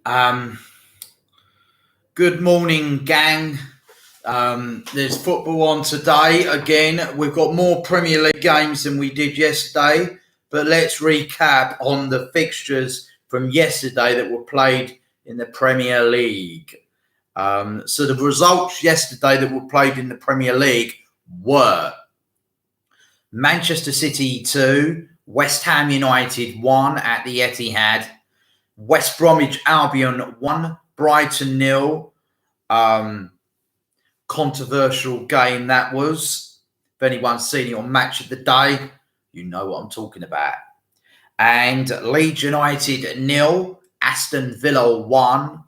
Good morning, gang. There's football on today. Again, we've got more Premier League games than we did yesterday, but let's recap on the fixtures from yesterday that were played in the Premier League. So the results yesterday that were played in the Premier League were Manchester City 2, West Ham United 1 at the Etihad, West Bromwich Albion 1, Brighton 0. Controversial game that was. If anyone's seen it on Match of the Day, you know what I'm talking about. And Leeds United 0, Aston Villa 1.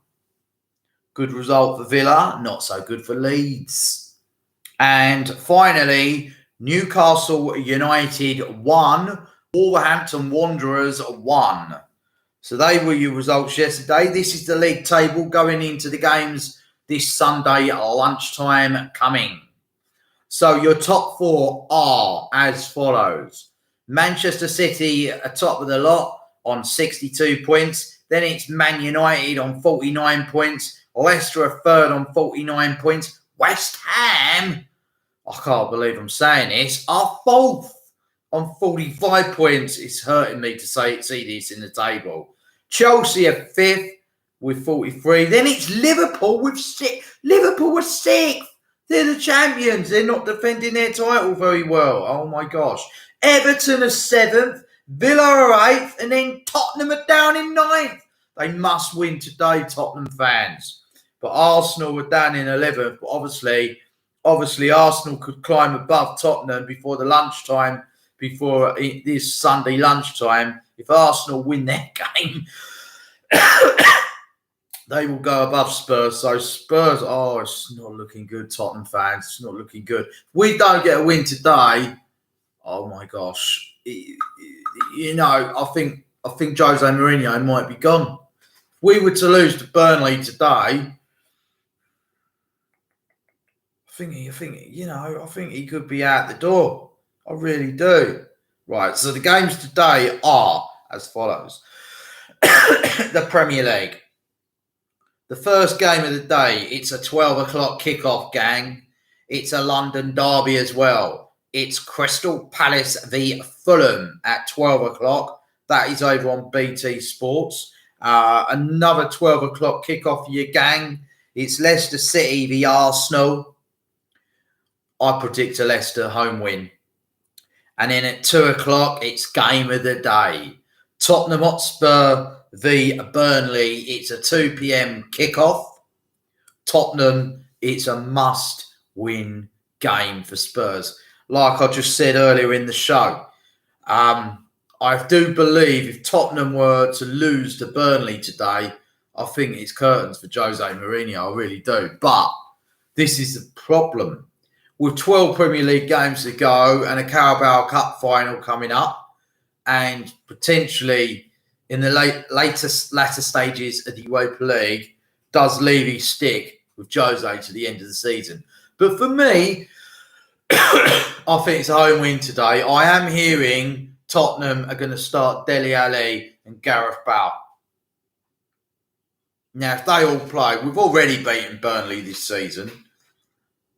Good result for Villa, not so good for Leeds. And finally, Newcastle United 1, Wolverhampton Wanderers 1. So they were your results yesterday. This is the league table going into the games this Sunday at lunchtime coming. So your top four are as follows. Manchester City atop of the lot on 62 points. Then it's Man United on 49 points. Leicester are third on 49 points. West Ham, I can't believe I'm saying this, are fourth on 45 points. It's hurting me to see this in the table. Chelsea are fifth with 43. Then it's Liverpool with six. Liverpool were sixth. They're the champions. They're not defending their title very well. Oh my gosh. Everton are seventh. Villa are eighth. And then Tottenham are down in ninth. They must win today, Tottenham fans. But Arsenal were down in 11th. But obviously Arsenal could climb above Tottenham before the lunchtime, before this Sunday lunchtime. If Arsenal win their game, they will go above Spurs. So Spurs, it's not looking good, Tottenham fans. It's not looking good. If we don't get a win today, oh my gosh. I think Jose Mourinho might be gone. If we were to lose to Burnley today, I think he could be out the door. I really do. Right, so the games today are as follows. The Premier League. The first game of the day, it's a 12 o'clock kickoff, gang. It's a London derby as well. It's Crystal Palace v Fulham at 12 o'clock. That is over on BT Sports. Another 12 o'clock kickoff for your gang. It's Leicester City v Arsenal. I predict a Leicester home win. And then at 2 o'clock, it's game of the day. Tottenham Hotspur v Burnley. It's a 2 p.m. kickoff. Tottenham, it's a must-win game for Spurs. Like I just said earlier in the show, I do believe if Tottenham were to lose to Burnley today, I think it's curtains for Jose Mourinho. I really do. But this is the problem. With 12 Premier League games to go and a Carabao Cup final coming up, and potentially in the latter stages of the Europa League, does Levy stick with Jose to the end of the season? But for me, I think it's a home win today. I am hearing Tottenham are going to start Dele Alli and Gareth Bale. Now, if they all play, we've already beaten Burnley this season.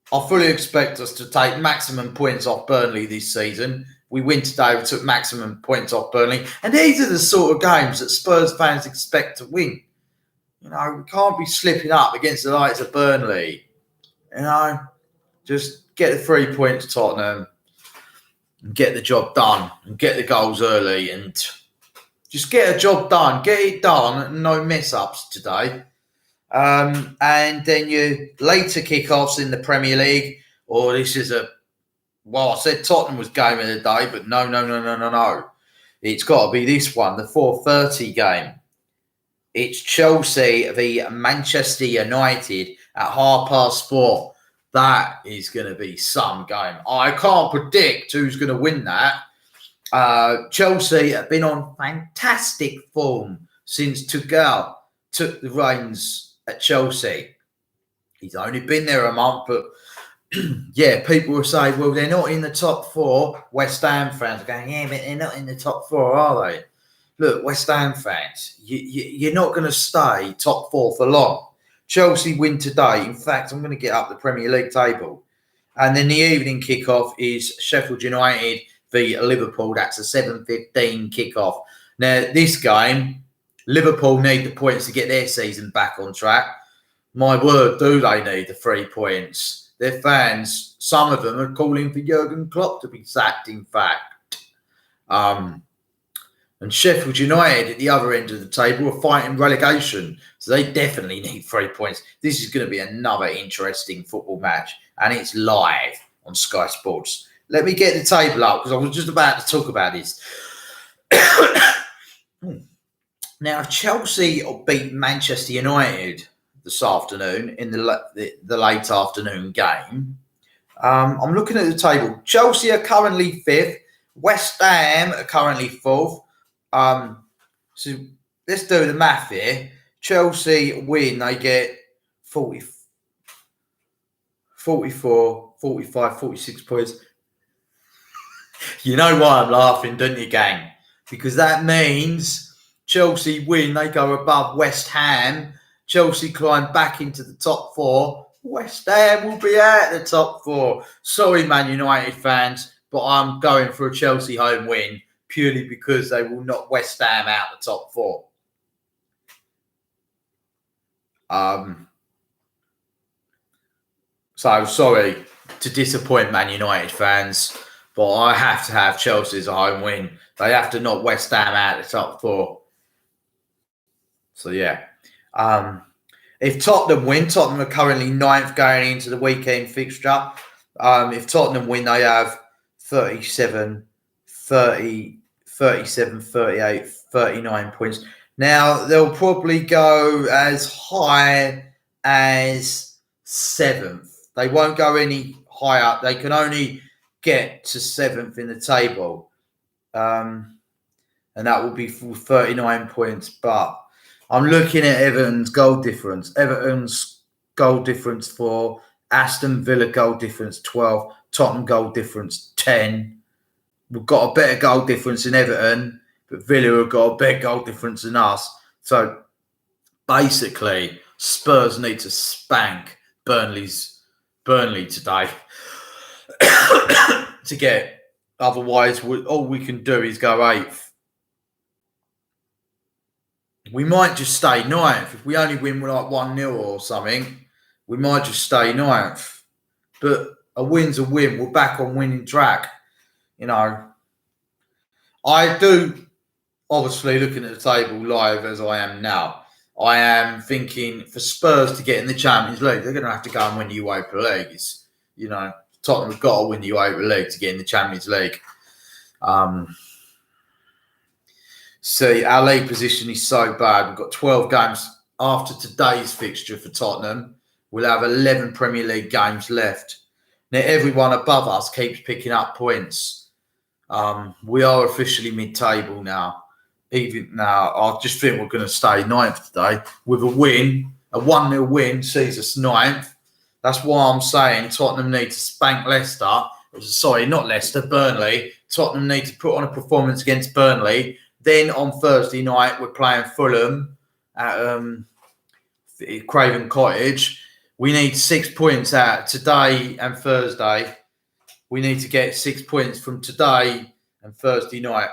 I fully expect us to take maximum points off Burnley this season. We win today, we took maximum points off Burnley. And these are the sort of games that Spurs fans expect to win. We can't be slipping up against the likes of Burnley. Just get the 3 points, Tottenham, and get the job done, and get the goals early, and just get a job done. Get it done, no mess-ups today. And then your later kickoffs in the Premier League, this is I said Tottenham was game of the day, but no. It's got to be this one, the 4:30 game. It's Chelsea v Manchester United at 4:30. That is going to be some game. I can't predict who's going to win that. Chelsea have been on fantastic form since Tuchel took the reins at Chelsea. He's only been there a month, but yeah, people will say, well, they're not in the top four. West Ham fans are going, yeah, but they're not in the top four, are they? look, West Ham fans, you're not going to stay top four for long. Chelsea win today. In fact, I'm going to get up the Premier League table. And then the evening kickoff is Sheffield United v Liverpool. That's a 7:15 kickoff. Now, this game, Liverpool need the points to get their season back on track. My word, do they need the 3 points? Their fans, some of them are calling for Jurgen Klopp to be sacked, in fact. And Sheffield United at the other end of the table are fighting relegation. So they definitely need 3 points. This is going to be another interesting football match. And it's live on Sky Sports. Let me get the table up because I was just about to talk about this. Now, if Chelsea beat Manchester United this afternoon in the late afternoon game, I'm looking at the table. Chelsea are currently 5th. West Ham are currently 4th. So let's do the math here. Chelsea win, they get 44, 45, 46 points. You know why I'm laughing, don't you, gang? Because that means Chelsea win, they go above West Ham. Chelsea climb back into the top 4. West Ham will be out of the top 4. Sorry, Man United fans, but I'm going for a Chelsea home win purely because they will knock West Ham out the top 4. So sorry to disappoint Man United fans, but I have to have Chelsea as a home win. They have to knock West Ham out of the top 4. So yeah. If Tottenham win, Tottenham are currently 9th going into the weekend fixture. If Tottenham win, they have 37, 38, 39 points. Now, they'll probably go as high as 7th. They won't go any higher. They can only get to 7th in the table. And that will be for 39 points. But I'm looking at Everton's goal difference. Everton's goal difference 4. Aston Villa goal difference 12. Tottenham goal difference 10. We've got a better goal difference in Everton, but Villa have got a better goal difference than us. So basically, Spurs need to spank Burnley today to get. Otherwise, all we can do is go 8th. We might just stay 9th. If we only win like 1-0 or something, we might just stay 9th. But a win's a win. We're back on winning track. You know, I do, obviously, looking at the table live as I am now, I am thinking for Spurs to get in the Champions League, they're going to have to go and win the Europa League. You know, Tottenham have got to win the Europa League to get in the Champions League. See, our league position is so bad. We've got 12 games after today's fixture for Tottenham. We'll have 11 Premier League games left. Now, everyone above us keeps picking up points. We are officially mid-table now. Even now, I just think we're going to stay 9th today with a win. A 1-0 win sees us 9th. That's why I'm saying Tottenham need to spank Leicester. Sorry, not Leicester, Burnley. Tottenham need to put on a performance against Burnley. Then on Thursday night, we're playing Fulham at Craven Cottage. We need 6 points out today and Thursday. We need to get 6 points from today and Thursday night.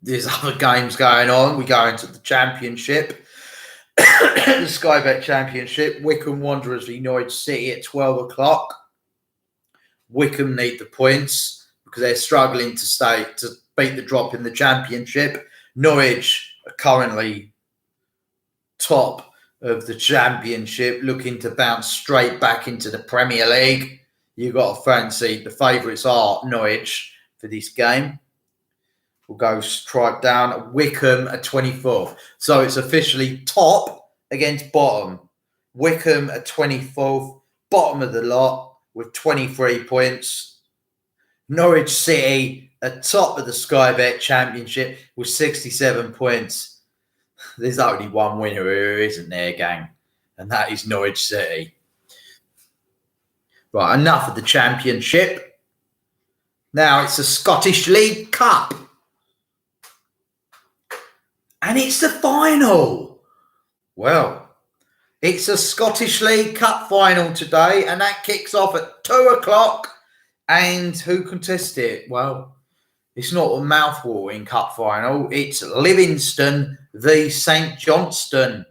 There's other games going on. We go into the Championship, the Sky Bet Championship. Wycombe Wanderers v Norwich City at 12 o'clock. Wycombe need the points because they're struggling to beat the drop in the Championship. Norwich are currently top of the Championship, looking to bounce straight back into the Premier League. You've got to fancy the favourites are Norwich for this game. We'll go straight down. Wycombe at 24th. So it's officially top against bottom. Wycombe at 24th, bottom of the lot with 23 points. Norwich City at top of the Sky Bet Championship with 67 points. There's only one winner here, isn't there, gang? And that is Norwich City. Right, enough of the Championship. Now it's the Scottish League Cup. And it's the final. Well, it's a Scottish League Cup final today, and that kicks off at 2 o'clock. And who contests it? Well, it's not a mouth-watering cup final. It's Livingston v St Johnstone.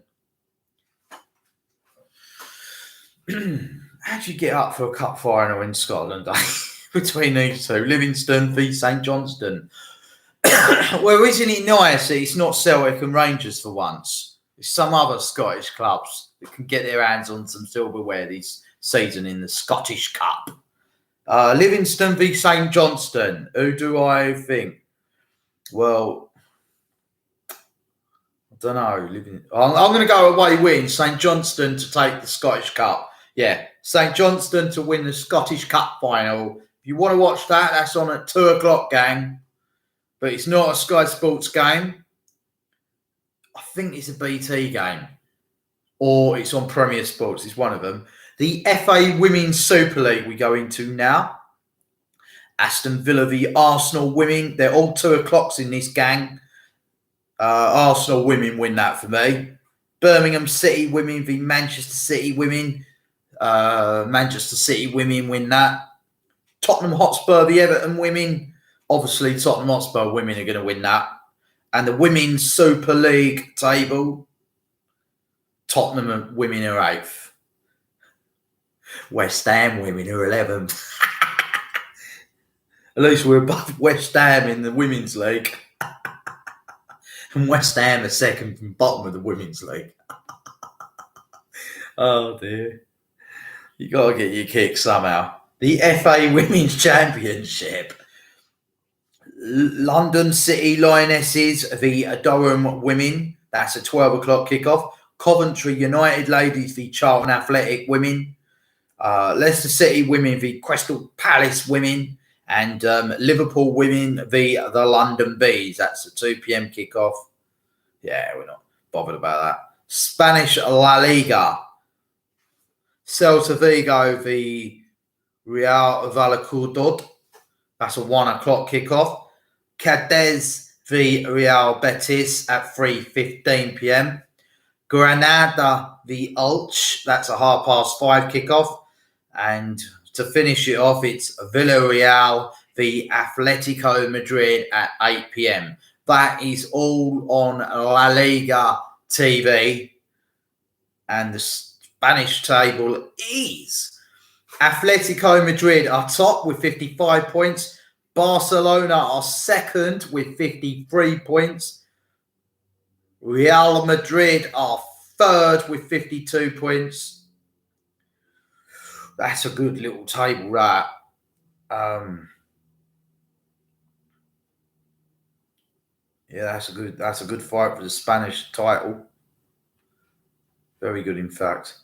How do you get up for a cup final in Scotland between these two? Livingston v St Johnstone. Well, isn't it nice that it's not Celtic and Rangers for once? It's some other Scottish clubs that can get their hands on some silverware this season in the Scottish Cup. Livingston v St Johnstone. Who do I think? Well, I don't know. I'm going to go away win St Johnstone to take the Scottish Cup. Yeah, St Johnstone to win the Scottish Cup final. If you want to watch that, that's on at 2 o'clock, gang. But it's not a Sky Sports game. I think it's a BT game. Or it's on Premier Sports. It's one of them. The FA Women's Super League we go into now. Aston Villa v Arsenal women. They're all 2 o'clocks in this gang. Arsenal women win that for me. Birmingham City women v Manchester City women. Manchester City women win that. Tottenham Hotspur v Everton women. Obviously, Tottenham Hotspur women are going to win that. And the Women's Super League table, Tottenham women are 8th. West Ham women are 11th. At least we're above West Ham in the Women's League. And West Ham are 2nd from bottom of the Women's League. Oh, dear. You got to get your kick somehow. The FA Women's Championship. London City Lionesses v Durham Women. That's a 12 o'clock kickoff. Coventry United Ladies v Charlton Athletic Women. Leicester City Women v Crystal Palace Women. And Liverpool Women v the London Bees. That's a 2 p.m. kickoff. Yeah, we're not bothered about that. Spanish La Liga. Celta Vigo v Real Valladolid. That's a 1 o'clock kickoff. Cadiz v Real Betis at 3:15 p.m. Granada v Elche. That's a 5:30 kickoff. And to finish it off, it's Villarreal v Atletico Madrid at 8 p.m. That is all on La Liga TV. And the Spanish table is Atletico Madrid are top with 55 points. Barcelona are 2nd with 53 points. Real Madrid are 3rd with 52 points. That's a good little table, that. Yeah, that's a good fight for the Spanish title. Very good, in fact.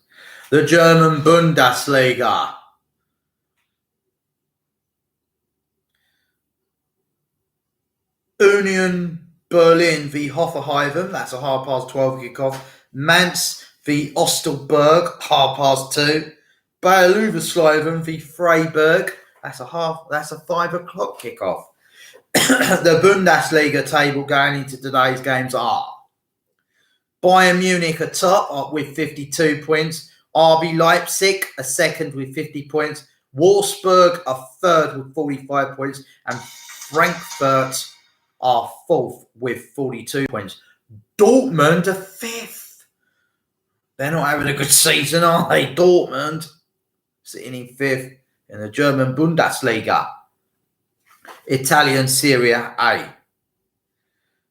The German Bundesliga. Union Berlin v Hoffenheim. That's a 12:30 kickoff. Mainz v Ostelberg, 2:30. Bayer Leverkusen v Freiburg. That's a 5 o'clock kickoff. The Bundesliga table going into today's games are Bayern Munich are top with 52 points. RB Leipzig are 2nd with 50 points. Wolfsburg are 3rd with 45 points. And Frankfurt are 4th with 42 points. Dortmund are 5th. They're not having a good season, are they? Dortmund sitting in 5th in the German Bundesliga. Italian Serie A.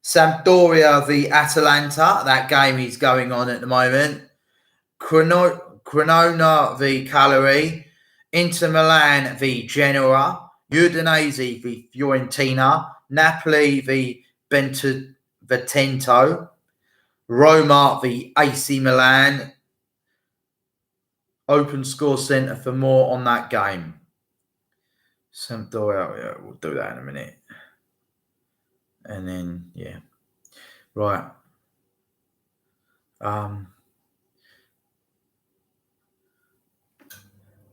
Sampdoria v Atalanta. That game is going on at the moment. Crotone v Cagliari. Inter Milan v Genoa. Udinese v Fiorentina. Napoli v Benevento. Roma v AC Milan. Open Score Centre for more on that game. Sampdoria, yeah, we'll do that in a minute. And then, yeah. Right.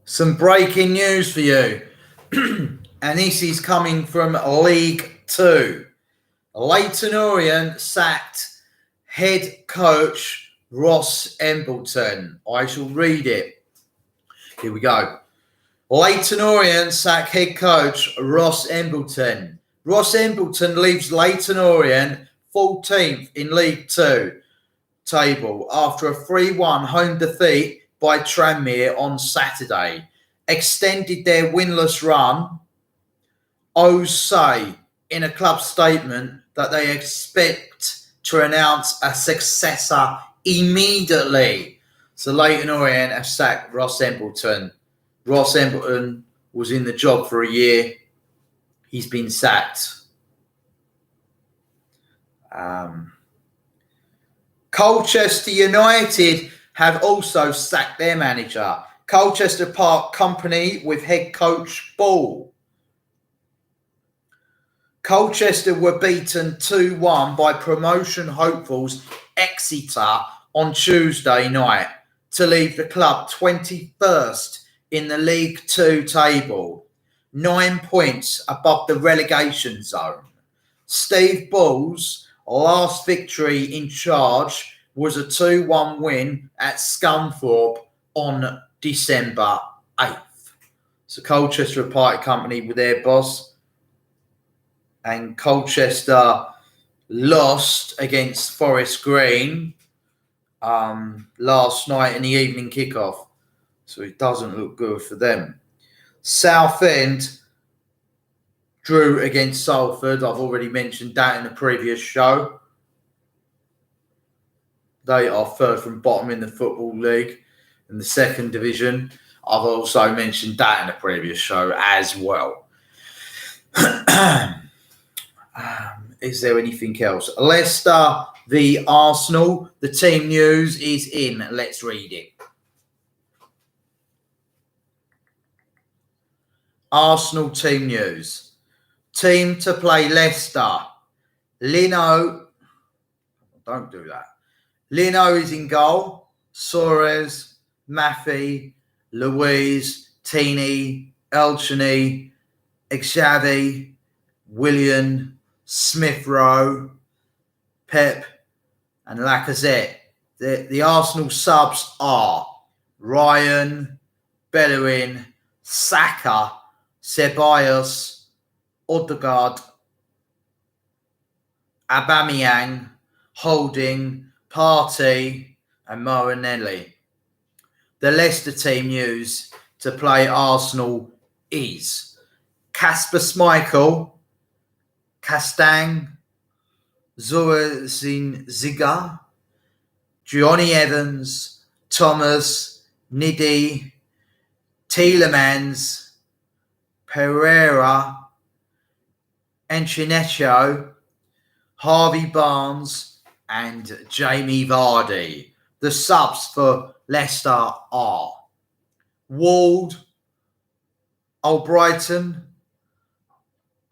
Some breaking news for you. And this is coming from League Two. Leyton Orient sacked head coach Ross Embleton. I shall read it. Here we go. Leyton Orient sack head coach Ross Embleton. Ross Embleton leaves Leyton Orient 14th in League Two table after a 3-1 home defeat by Tranmere on Saturday. Extended their winless run. O's say in a club statement that they expect to announce a successor immediately. So Leyton Orient have sacked Ross Embleton. Ross Embleton was in the job for a year. He's been sacked. Colchester United have also sacked their manager. Colchester part company with head coach Ball. Colchester were beaten 2-1 by promotion hopefuls Exeter on Tuesday night to leave the club 21st in the League Two table, 9 points above the relegation zone. Steve Ball's last victory in charge was a 2-1 win at Scunthorpe on December 8th. So Colchester parted company with their boss. And Colchester lost against Forest Green last night in the evening kickoff. So it doesn't look good for them. Southend drew against Salford. I've already mentioned that in the previous show. They are third from bottom in the Football League in the second division. I've also mentioned that in the previous show as well. Is there anything else? Leicester v Arsenal. The team news is in. Let's read it. Arsenal team news. Team to play Leicester. Lino. Don't do that. Lino is in goal. Suarez, Maffei, Louise, Tini, Elcheny, Xavi, Willian, Smith Rowe, Pep, and Lacazette. The Arsenal subs are Ryan, Bellerin, Saka, Ceballos, Odegaard, Aubameyang, Holding, Partey, and Marinelli. The Leicester team news to play Arsenal is Kasper Schmeichel, Castang, Zorazin Ziga, Johnny Evans, Thomas, Nidi, Tielemans, Pereira, Enchineccio, Harvey Barnes, and Jamie Vardy. The subs for Leicester are Ward, Albrighton,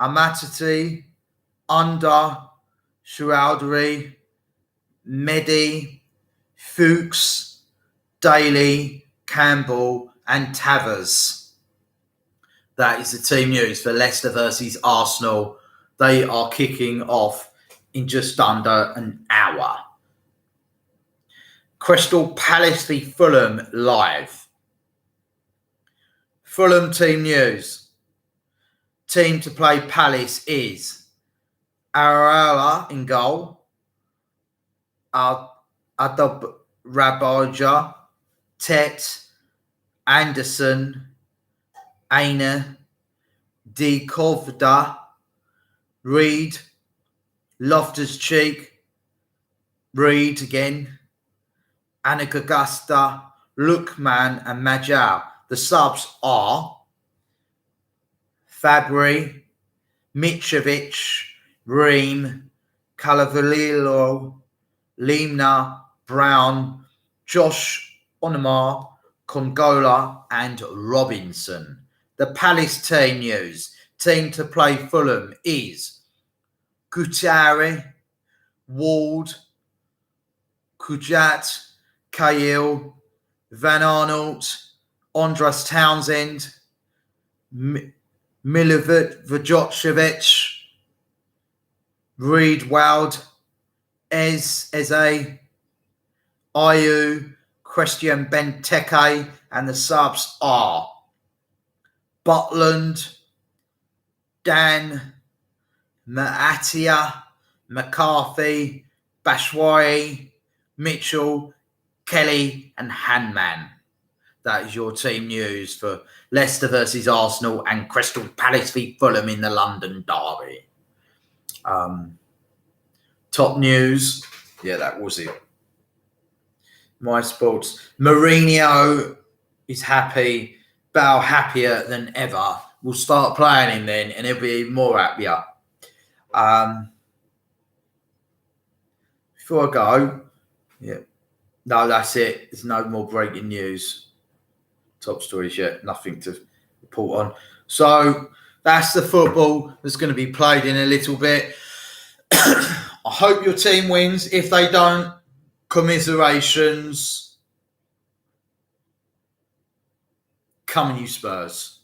Amatati, Under, Choualdry, Mehdi, Fuchs, Daly, Campbell, and Tavers. That is the team news for Leicester versus Arsenal. They are kicking off in just under an hour. Crystal Palace v Fulham live. Fulham team news. Team to play Palace is Araola in goal, Adab Rabaja, Tet, Anderson, Aina, D. Kovda, Reed, Loftus-Cheek, Reed again, Anagagasta, Lookman, and Majau. The subs are Fabry, Mitrovic, Ream, Calavillo, Limna, Brown, Josh Onomar, Congola, and Robinson. The Palace team news. Team to play Fulham is Gutierrez, Ward, Kujat, Cahill, Van Arnold, Andras Townsend, Milivojevic, Vajocevic, Reed Wald, Eze, Ayew, Christian Benteke, and the subs are Butland, Dan, Maatia, McCarthy, Bashwai, Mitchell, Kelly, and Hanman. That is your team news for Leicester versus Arsenal and Crystal Palace v Fulham in the London derby. Top news. Yeah, that was it. My sports. Mourinho is happy, Bale happier than ever. We'll start playing him then, and he'll be even more happier. Before I go, no, that's it. There's no more breaking news. Top stories yet. Nothing to report on. So that's the football that's going to be played in a little bit. I hope your team wins. If they don't, commiserations. Come on, you Spurs.